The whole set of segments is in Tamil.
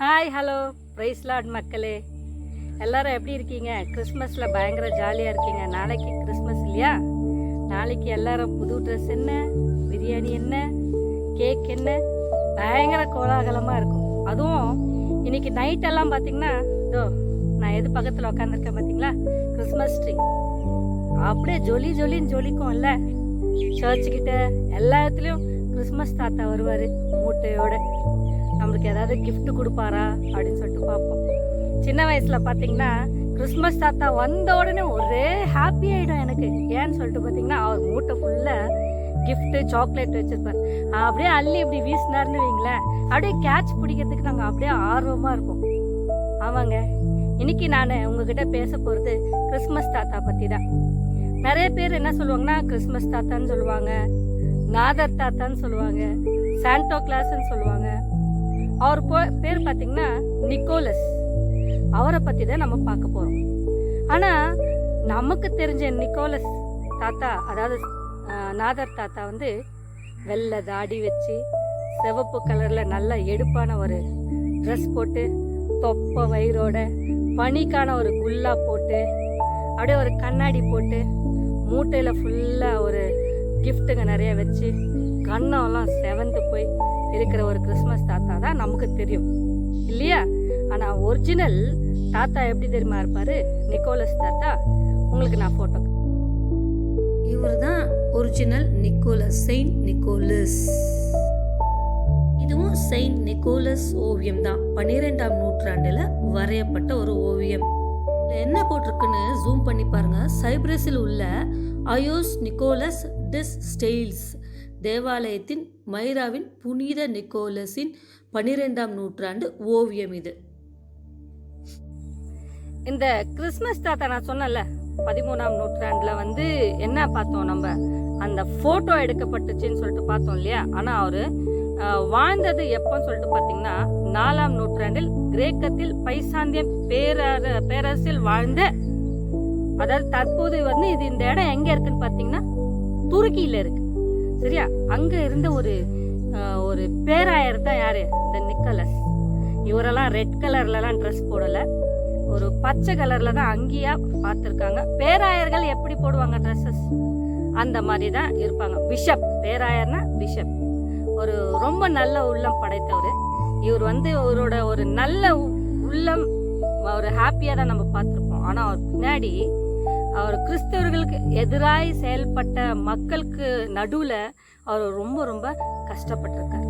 ஹாய் ஹலோ பிரைஸ் லார்ட் மக்களே, எல்லாரும் எப்படி இருக்கீங்க? கிறிஸ்மஸில் பயங்கர ஜாலியாக இருக்கீங்க. நாளைக்கு கிறிஸ்மஸ் இல்லையா? நாளைக்கு எல்லாரும் புது ட்ரெஸ் என்ன, பிரியாணி என்ன, கேக் என்ன, பயங்கர கோலாகலமாக இருக்கும். அதுவும் இன்னைக்கு நைட்டெல்லாம் பார்த்தீங்கன்னா, இதோ நான் எது பக்கத்தில் உட்காந்துருக்கேன் பார்த்தீங்களா, கிறிஸ்மஸ் ட்ரீ அப்படியே ஜொலி ஜொலின்னு ஜொலிக்கும்ல. சர்ச்சுக்கிட்ட எல்லா இடத்துலையும் கிறிஸ்மஸ் தாத்தா வருவார் மூட்டையோட. நம்மளுக்கு ஏதாவது கிஃப்ட் கொடுப்பாரா அப்படின்னு சொல்லிட்டு பார்ப்போம். சின்ன வயசில் பார்த்தீங்கன்னா கிறிஸ்மஸ் தாத்தா வந்த உடனே ஒரே ஹாப்பி ஆகிடும் எனக்கு. ஏன்னு சொல்லிட்டு பார்த்தீங்கன்னா, அவர் மூட்டை ஃபுல்லாக கிஃப்ட்டு சாக்லேட் வச்சுருப்பார். அப்படியே அள்ளி இப்படி வீசினார்னு வைங்களேன், அப்படியே கேட்ச் பிடிக்கிறதுக்கு நாங்கள் அப்படியே ஆர்வமாக இருப்போம். ஆமாங்க, இன்னைக்கு நான் உங்ககிட்ட பேச போகிறது கிறிஸ்மஸ் தாத்தா பற்றி தான். நிறைய பேர் என்ன சொல்லுவாங்கன்னா, கிறிஸ்மஸ் தாத்தான்னு சொல்லுவாங்க, நாதர் தாத்தான்னு சொல்லுவாங்க, சாண்டோ கிளாஸ்ன்னு சொல்லுவாங்க. அவர் பேர் பார்த்தீங்கன்னா நிக்கோலஸ். அவரை பற்றி தான் நம்ம பார்க்க போகிறோம். ஆனால் நமக்கு தெரிஞ்ச நிக்கோலஸ் தாத்தா, அதாவது நாதர் தாத்தா வந்து வெள்ளை தாடி வச்சு சிவப்பு கலரில் நல்ல எடுப்பான ஒரு ட்ரெஸ் போட்டு, தொப்பை வயிறோட, பனிக்கான ஒரு குல்லா போட்டு, அப்படியே ஒரு கண்ணாடி போட்டு, மூட்டையில் ஃபுல்லாக ஒரு கிஃப்ட்டுங்க நிறைய வச்சு, கண்ணெல்லாம் செவந்து போய் இருக்கிற ஒரு கிறிஸ்மஸ் தாத்தா தான் நமக்கு தெரியும் இல்லையா? ஆனால் ஒரிஜினல் தாத்தா எப்படி தெரியுமா இருப்பார்? நிக்கோலஸ் தாத்தா. உங்களுக்கு நான் ஃபோட்டோ. இவர் தான் ஒரிஜினல் நிக்கோலஸ், செயின்ட் நிக்கோலஸ். இதுவும் செயின்ட் நிக்கோலஸ் ஓவியம் தான். 12ஆம் நூற்றாண்டில் வரையப்பட்ட ஒரு ஓவியம். என்ன போட்டிருக்குன்னு ஜூம் பண்ணி பாருங்க. சைப்ரஸில் உள்ள அயோஸ் நிக்கோலஸ் டிஸ் ஸ்டெயில்ஸ் தேவாலயத்தின் மைராவின் புனித நிக்கோலஸின் 12ஆம் நூற்றாண்டு ஓவியம் இது. இந்த கிறிஸ்மஸ் தாத்தா நான் சொன்னல 13ஆம் நூற்றாண்டில் வந்து என்ன பார்த்தோம், நம்ம அந்த ஃபோட்டோ எடுக்கப்பட்டுச்சுன்னு சொல்லிட்டு பார்த்தோம் இல்லையா? ஆனால் அவர் வாழ்ந்தது எப்போன்னு சொல்லிட்டு பார்த்தீங்கன்னா, 4ஆம் நூற்றாண்டில் கிரேக்கத்தில் பைசாந்தியம் பேரரசில் வாழ்ந்த, அதாவது தற்போது வந்து இது இந்த இடம் எங்கே இருக்குன்னு பார்த்தீங்கன்னா துருக்கியில் இருக்கு. சரியா? அங்கே இருந்த ஒரு பேராயர் தான் யாரு? இந்த நிக்கோலஸ். இவரெல்லாம் ரெட் கலர்லலாம் ட்ரெஸ் போடலை, ஒரு பச்சை கலர்ல தான் அங்கேயா பார்த்துருக்காங்க. பேராயர்கள் எப்படி போடுவாங்க ட்ரெஸ்ஸஸ், அந்த மாதிரி தான் இருப்பாங்க. பிஷப், பேராயர்னா பிஷப். ஒரு ரொம்ப நல்ல உள்ளம் படைத்தவர் இவர். வந்து அவரோட ஒரு நல்ல உள்ளம், ஒரு ஹாப்பியாக தான் நம்ம பார்த்துருப்போம். ஆனால் அவர் பின்னாடி அவர் கிறிஸ்தவர்களுக்கு எதிராய் செயல்பட்ட மக்களுக்கு நடுவில் அவர் ரொம்ப ரொம்ப கஷ்டப்பட்டிருக்கார்.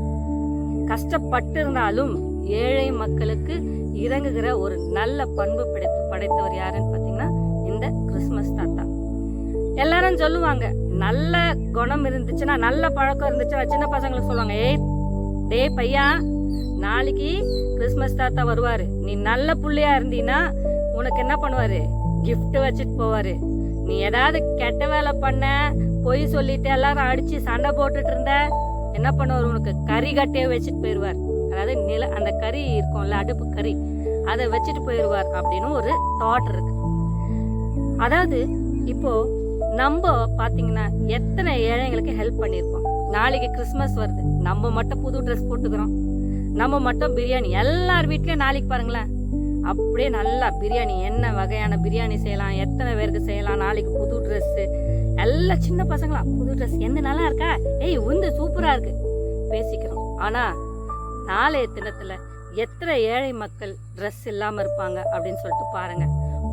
கஷ்டப்பட்டிருந்தாலும் ஏழை மக்களுக்கு இறங்குகிற ஒரு நல்ல பண்பு படைத்தவர் யாருன்னு பார்த்தீங்கன்னா இந்த கிறிஸ்மஸ் தாத்தா. எல்லாரும் சொல்லுவாங்க, நல்ல குணம் இருந்துச்சுன்னா, நல்ல பழக்கம் இருந்துச்சுன்னா சின்ன பசங்களுக்கு சொல்லுவாங்க, டே பையா, நாளைக்கு கிறிஸ்மஸ் தாத்தா வருவாரு, நீ நல்ல புள்ளையா இருந்தீன்னா உனக்கு என்ன பண்ணுவாரு? கிஃப்ட் வச்சுட்டு போவாரு. நீ ஏதாவது கெட்ட வேலை பண்ண, பொய் சொல்லிட்டு எல்லாரும் அடிச்சு சண்டை போட்டுட்டு இருந்த, என்ன பண்ணுவார்? உனக்கு கறி கட்டையை வச்சுட்டு போயிடுவார். அதாவது அந்த கறி இருக்கும்ல, அடுப்பு கறி, அதை வச்சுட்டு போயிடுவார் அப்படின்னு ஒரு தாட் இருக்கு. அதாவது இப்போ நம்ம பாத்தீங்கன்னா எத்தனை ஏழைங்களுக்கு ஹெல்ப் பண்ணியிருப்போம். நாளைக்கு கிறிஸ்மஸ் வருது, நம்ம மட்டும் புது ட்ரெஸ் போட்டுக்கிறோம், நம்ம மட்டும் பிரியாணி. எல்லார் வீட்லயும் நாளைக்கு பாருங்களேன், அப்படியே நல்லா பிரியாணி, என்ன வகையான பிரியாணி செய்யலாம், எத்தனை பேருக்கு செய்யலாம், நாளைக்கு புது ட்ரெஸ்ஸு, எல்லாம் சின்ன பசங்களாம் புது ட்ரெஸ், எந்த நல்லா இருக்கா, ஏய் உந்து சூப்பரா இருக்கு பேசிக்கிறோம். ஆனா நாளைய தினத்துல எத்தனை ஏழை மக்கள் ட்ரெஸ் இல்லாம இருப்பாங்க அப்படின்னு சொல்லிட்டு பாருங்க.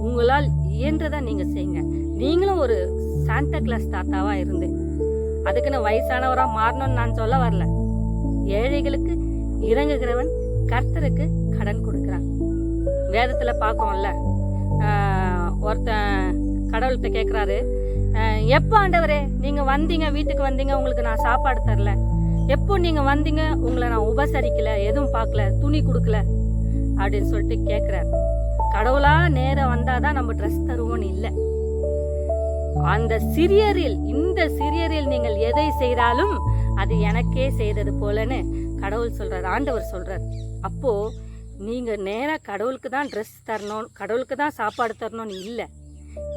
உங்களால் இயன்றதை நீங்க செய்யுங்க. நீங்களும் ஒரு சாண்டா கிளாஸ் தாத்தாவா இருந்து, அதுக்குன்னு வயசானவரா மாறணும்னு நான் சொல்ல வரல. ஏழைகளுக்கு இறங்குகிறவன் கர்த்தருக்கு கடன் கொடுக்கிறான். வேதத்துல பார்க்கோம்ல, ஒருத்தன் கடவுள்கிட்ட கேட்குறாரு, எப்போ ஆண்டவரே நீங்க வந்தீங்க, வீட்டுக்கு வந்தீங்க, உங்களுக்கு நான் சாப்பாடு தரல, எப்போ நீங்க வந்தீங்க, உங்களை நான் உபசரிக்கல, எதுவும் பார்க்கல, துணி கொடுக்கல அப்படின்னு சொல்லிட்டு கேட்குறாரு. கடவுளா நேரம் வந்தாதான் நம்ம ட்ரெஸ் தருவோம்னு இல்லை. அந்த சிறியரில், இந்த சிறியரில் நீங்கள் எதை செய்தாலும் அது எனக்கே செய்தது போலன்னு கடவுள் சொல்றாரு, ஆண்டவர் சொல்றாரு. அப்போ நீங்க நேரா கடவுளுக்கு தான் ட்ரெஸ் தரணும், கடவுளுக்கு தான் சாப்பாடு தரணும்னு இல்லை.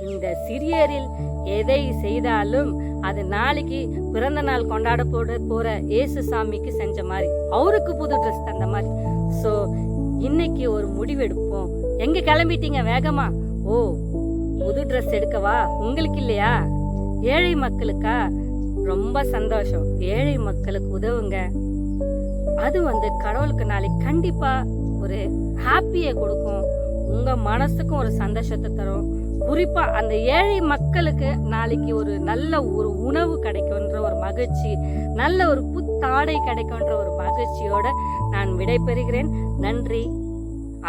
இந்த சிறியரில் எதை செய்தாலும் அது நாளைக்கு பிறந்த நாள் கொண்டாட போற இயேசு சாமிக்கு செஞ்ச மாதிரி, அவருக்கு புது ட்ரெஸ் தந்த மாதிரி. ஸோ இன்னைக்கு ஒரு முடிவெடுப்போம். எங்க கிளம்பிட்டீங்க வேகமா? ஓ, புது ட்ரெஸ் எடுக்கவா? உங்களுக்கு இல்லையா? ஏழை மக்களுக்கா? ரொம்ப சந்தோஷம். ஏழை மக்களுக்கு உதவுங்க. அது கடவுளுக்கு நாளைக்கு கண்டிப்பா ஒரு ஹாப்பியை கொடுக்கும். உங்க மனசுக்கும் ஒரு சந்தோஷத்தை தரும். குறிப்பா அந்த ஏழை மக்களுக்கு நாளைக்கு ஒரு நல்ல ஒரு உணவு கிடைக்கும்ன்ற ஒரு மகிழ்ச்சி, நல்ல ஒரு புத்தாடை கிடைக்கும்ன்ற ஒரு மகிழ்ச்சியோட நான் விடைபெறுகிறேன். நன்றி.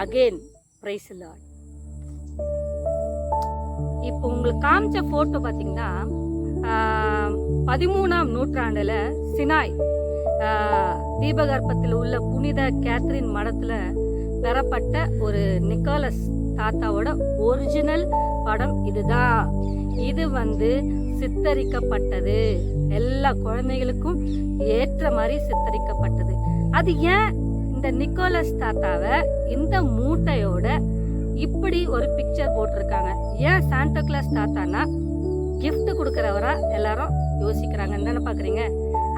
Again praise the Lord. இப்போ உங்களுக்கு காமிச்ச போட்டோ பாத்தீங்கன்னா 13ஆம் நூற்றாண்டுல சினாய் தீபகற்பத்தில் உள்ள புனித கேத்ரின் மடத்துல பெறப்பட்ட ஒரு நிக்கோலஸ் தாத்தாவோட ஒரிஜினல் படம் இதுதான். இது சித்தரிக்கப்பட்டது, எல்லா குழந்தைகளுக்கும் ஏற்ற மாதிரி சித்தரிக்கப்பட்டது. அது ஏன் இந்த நிக்கோலஸ் தாத்தாவை இந்த மூட்டையோட இப்படி ஒரு பிக்சர் போட்டிருக்காங்க? ஏன் சாண்டா கிளாஸ் தாத்தானா gift கொடுக்கறவரா எல்லாரும் யோசிக்கிறாங்கன்னு தானே பாக்குறீங்க.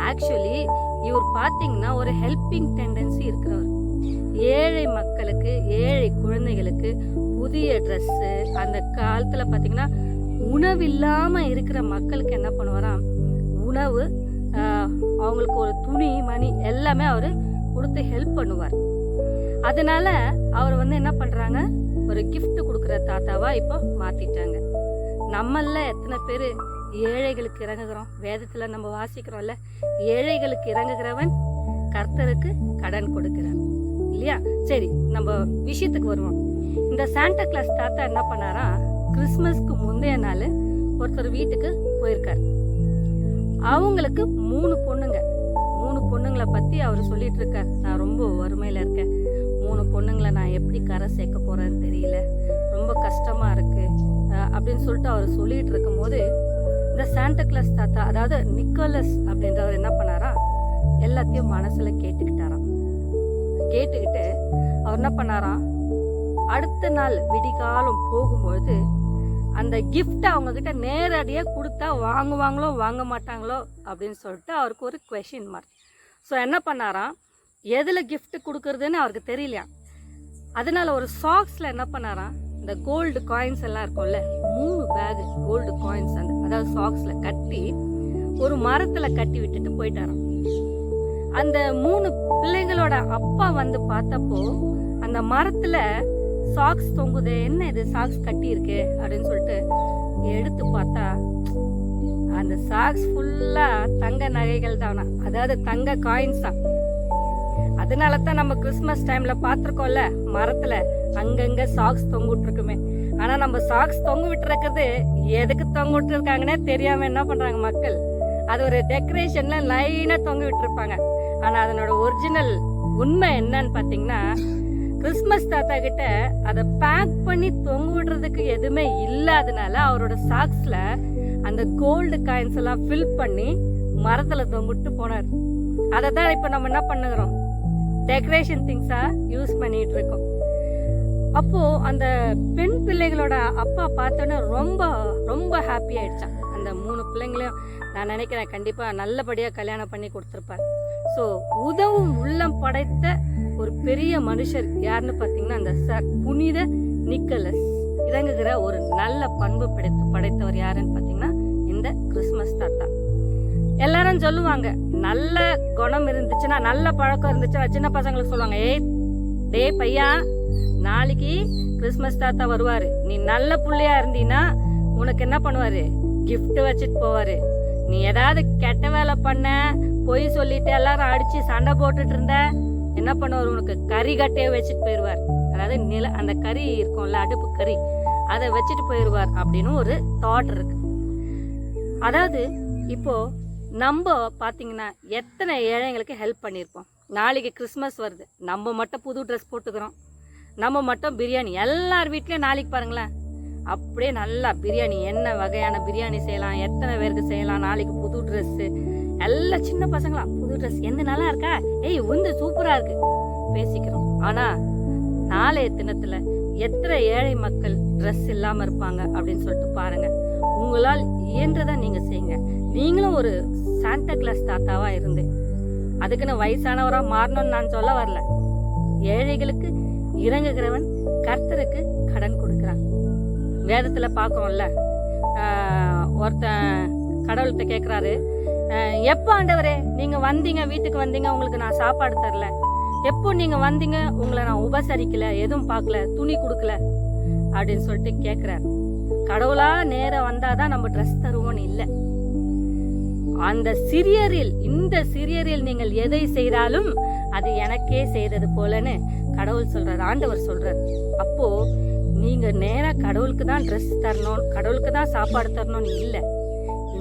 ஆக்சுவலி இவர் பாத்தீங்கன்னா ஒரு ஹெல்பிங் டெண்டன்சி இருக்கிறவர். ஏழை மக்களுக்கு, ஏழை குழந்தைகளுக்கு புதிய ட்ரெஸ், அந்த காலத்துல பாத்தீங்கன்னா உணவு இல்லாம இருக்கிற மக்களுக்கு என்ன பண்ணுவாராம், உணவு, அவங்களுக்கு ஒரு துணி மணி எல்லாமே அவரு கொடுத்து ஹெல்ப் பண்ணுவார். அதனால அவர் என்ன பண்றாங்க, ஒரு கிஃப்ட் கொடுக்குற தாத்தாவா இப்போ மாத்திட்டாங்க. நம்மள எத்தனை பேர் ஏழைகளுக்கு இறங்குகிறோம்? வேதத்துல நம்ம வாசிக்கிறோம்ல, ஏழைகளுக்கு இறங்குகிறவன் கர்த்தருக்கு கடன் கொடுக்கிறான் இல்லையா? சரி, நம்ம விஷயத்துக்கு வருவோம். இந்த சாண்டா கிளாஸ் தாத்தா என்ன பண்ணாரா, கிறிஸ்மஸ்க்கு முந்தைய நாள் ஒருத்தர் வீட்டுக்கு போயிருக்காரு. அவங்களுக்கு 3 பொண்ணுங்க. 3 பொண்ணுங்களை பத்தி அவர் சொல்லிட்டு இருக்கார். நான் ரொம்ப வறுமையில இருக்கேன், 3 பொண்ணுங்களை நான் எப்படி கரை சேர்க்க போறேன்னு தெரியல, ரொம்ப கஷ்டமா இருக்கு அப்படின்னு சொல்லிட்டு அவர் சொல்லிட்டு இருக்கும் போது இந்த சாண்டா கிளாஸ் தாத்தா, அதாவது நிக்கோலஸ் அப்படின்றவர் என்ன பண்ணாரா, எல்லாத்தையும் மனசுல கேட்டுக்கிட்டாராம். கேட்டுக்கிட்டு அவர் என்ன பண்ணாராம், அடுத்த நாள் விடிகாலம் போகும்பொழுது அந்த கிஃப்ட் அவங்க கிட்ட நேரடியா கொடுத்தா வாங்குவாங்களோ வாங்க மாட்டாங்களோ அப்படின்னு சொல்லிட்டு அவருக்கு ஒரு குவெஸ்டின் மார்க். ஸோ என்ன பண்ணாராம், எதுல கிஃப்ட் கொடுக்கறதுன்னு அவருக்கு தெரியலையா. அதனால ஒரு சாக்ஸ்ல என்ன பண்ணாராம், இந்த கோல்டு காயின்ஸ் எல்லாம் இருக்கும்ல, 3 பேக் கோல்டு காயின்ஸ் அதாவது சாக்ஸ்ல கட்டி ஒரு மரத்துல கட்டி விட்டுட்டு போயிட்டாராம். அந்த 3 பிள்ளைங்களோட அப்பா பார்த்தப்போ அந்த மரத்துல சாக்ஸ் தொங்குது, என்ன இது சாக்ஸ் கட்டி இருக்கு அப்படின்னு சொல்லிட்டு எடுத்து பார்த்தா அந்த சாக்ஸ் ஃபுல்லா தங்க நகைகள் தானா, அதாவது தங்க காயின்ஸ் தான். அதனால தான் நம்ம கிறிஸ்மஸ் டைம்ல பாத்திருக்கோம்ல, மரத்துல அங்கங்க சாக்ஸ் தொங்க விட்டுருக்குமே. ஆனா நம்ம சாக்ஸ் தொங்க விட்டுருக்கிறது எதுக்கு தொங்க விட்டு இருக்காங்கன்னே தெரியாம என்ன பண்றாங்க மக்கள், அது ஒரு டெக்கரேஷன்ல லைனா தொங்க விட்டுருப்பாங்க. ஆனா அதனோட ஒரிஜினல் உண்மை என்னன்னு பாத்தீங்கன்னா, கிறிஸ்மஸ் தாத்தா கிட்ட அதை பேக் பண்ணி தொங்க விடுறதுக்கு எதுவுமே இல்லாதனால அவரோட சாக்ஸ்ல அந்த கோல்டு காயின்ஸ் எல்லாம் ஃபில் பண்ணி மரத்துல தொங்கிட்டு போனார். அதை தான் இப்ப நம்ம என்ன பண்ணுகிறோம், டெக்கரேஷன் திங்ஸா யூஸ் பண்ணிட்டு இருக்கோம். அப்போ அந்த பெண் பிள்ளைகளோட அப்பா பார்த்தோன்னே ரொம்ப ரொம்ப ஹாப்பி ஆயிடுச்சான். அந்த 3 பிள்ளைங்களையும் நான் நினைக்கிறேன் கண்டிப்பா நல்லபடியா கல்யாணம் பண்ணி கொடுத்துருப்பார். ஸோ உதவும் உள்ளம் படைத்த ஒரு பெரிய மனுஷர் யாருன்னு பார்த்தீங்கன்னா அந்த புனித நிக்கோலஸ் இறங்குகிற ஒரு நல்ல பண்பு படைத்தவர் யாருன்னு பார்த்தீங்கன்னா இந்த கிறிஸ்மஸ் தாத்தா. எல்லாரும் சொல்லுவாங்க, நல்ல குணம் இருந்துச்சுன்னா, நல்ல பழக்கம் இருந்துச்சுன்னா சின்ன பசங்களுக்கு சொல்லுவாங்க, டே பையா, நாளைக்கு கிறிஸ்மஸ் தாத்தா வருவாரு, நீ நல்ல புள்ளையா இருந்தீன்னா உனக்கு என்ன பண்ணுவாரு, கிஃப்ட் வச்சுட்டு போவாரு. நீ ஏதாவது கெட்ட வேலை பண்ண, பொய் சொல்லிட்டு எல்லாரும் அடிச்சு சண்டை போட்டுட்டு இருந்த, என்ன பண்ணுவார், உனக்கு கறி கட்டையை வச்சுட்டு போயிடுவார். அதாவது அந்த கறி இருக்கும்ல, அடுப்பு கறி, அதை வச்சுட்டு போயிடுவார் அப்படின்னு ஒரு தாட் இருக்கு. அதாவது இப்போ நம்ம பாத்தீங்கன்னா எத்தனை ஏழைங்களுக்கு ஹெல்ப் பண்ணியிருப்போம். நாளைக்கு கிறிஸ்மஸ் வருது, நம்ம மட்டும் புது ட்ரெஸ் போட்டுக்கிறோம், நம்ம மட்டும் பிரியாணி, எல்லார் வீட்லயும் நாளைக்கு பாருங்களேன் அப்படியே நல்லா பிரியாணி, என்ன வகையான பிரியாணி செய்யலாம், எத்தனை பேருக்கு செய்யலாம், நாளைக்கு புது ட்ரெஸ்ஸு, எல்லாம் சின்ன பசங்களா புது ட்ரெஸ், எந்த நல்லா இருக்கா, ஏய் உந்து சூப்பரா இருக்கு பேசிக்கிறோம். ஆனா நாளைய தினத்துல எத்தனை ஏழை மக்கள் ட்ரெஸ் இல்லாம இருப்பாங்க அப்படின்னு சொல்லிட்டு பாருங்க. உங்களால் இயன்றதை நீங்க செய்யுங்க. நீங்களும் ஒரு சாண்டா கிளாஸ் தாத்தாவா இருந்து அதுக்குன்னு வயசானவரா மாறணும்னு நான் சொல்ல வரல. ஏழைகளுக்கு இறங்குகிறவன் கர்த்தருக்கு கடன் கொடுக்கிறான். வேதத்துல பார்க்கறோம்ல, ஒருத்தன் கடவுள்கிட்ட கேட்குறாரு, எப்போ ஆண்டவரே நீங்க வந்தீங்க, வீட்டுக்கு வந்தீங்க, உங்களுக்கு நான் சாப்பாடு தரல, எப்போ நீங்க வந்தீங்க, உங்களை நான் உபசரிக்கல, எதுவும் பார்க்கல, துணி கொடுக்கல அப்படின்னு சொல்லிட்டு கேட்குறாரு. கடவுளா நேரம் வந்தாதான் நம்ம ட்ரெஸ் தருவோம்னு இல்லை. அந்த சிறியரில், இந்த சிறியரில் நீங்கள் எதை செய்தாலும் அது எனக்கே செய்தது போலன்னு கடவுள் சொல்றாரு, ஆண்டவர் சொல்றாரு. அப்போ நீங்க நேரா கடவுளுக்கு தான் ட்ரெஸ் தரணும், கடவுளுக்கு தான் சாப்பாடு தரணும்னு இல்லை.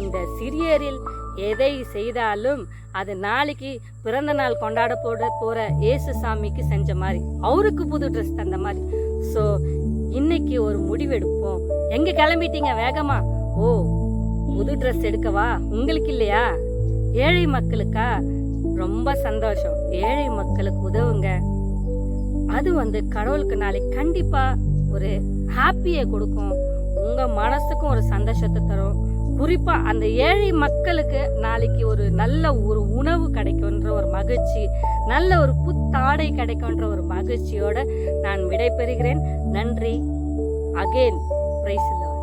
இந்த சிறியரில் எதை செய்தாலும் அது நாளைக்கு பிறந்த நாள் கொண்டாட போற இயேசு சாமிக்கு செஞ்ச மாதிரி, அவருக்கு புது ட்ரெஸ் தந்த மாதிரி. ஸோ இன்னைக்கு ஒரு முடிவெடுப்போம். எங்க கிளம்பிட்டீங்க வேகமா? ஓ, புது ட்ரெஸ் எடுக்கவா? உங்களுக்கு இல்லையா? ஏழை மக்களுக்கா? ரொம்ப சந்தோஷம். ஏழை மக்களுக்கு உதவுங்க. அது கடவுளுக்கு நாளைக்கு கண்டிப்பா ஒரு ஹாப்பியை கொடுக்கும், உங்க மனசுக்கும் ஒரு சந்தோஷத்தை தரும். குறிப்பா அந்த ஏழை மக்களுக்கு நாளைக்கு ஒரு நல்ல ஒரு உணவு கிடைக்கும்ன்ற ஒரு மகிழ்ச்சி, நல்ல ஒரு புத்தாடை கிடைக்கும்ன்ற ஒரு மகிழ்ச்சியோட நான் விடைபெறுகிறேன். நன்றி. Again praise the Lord.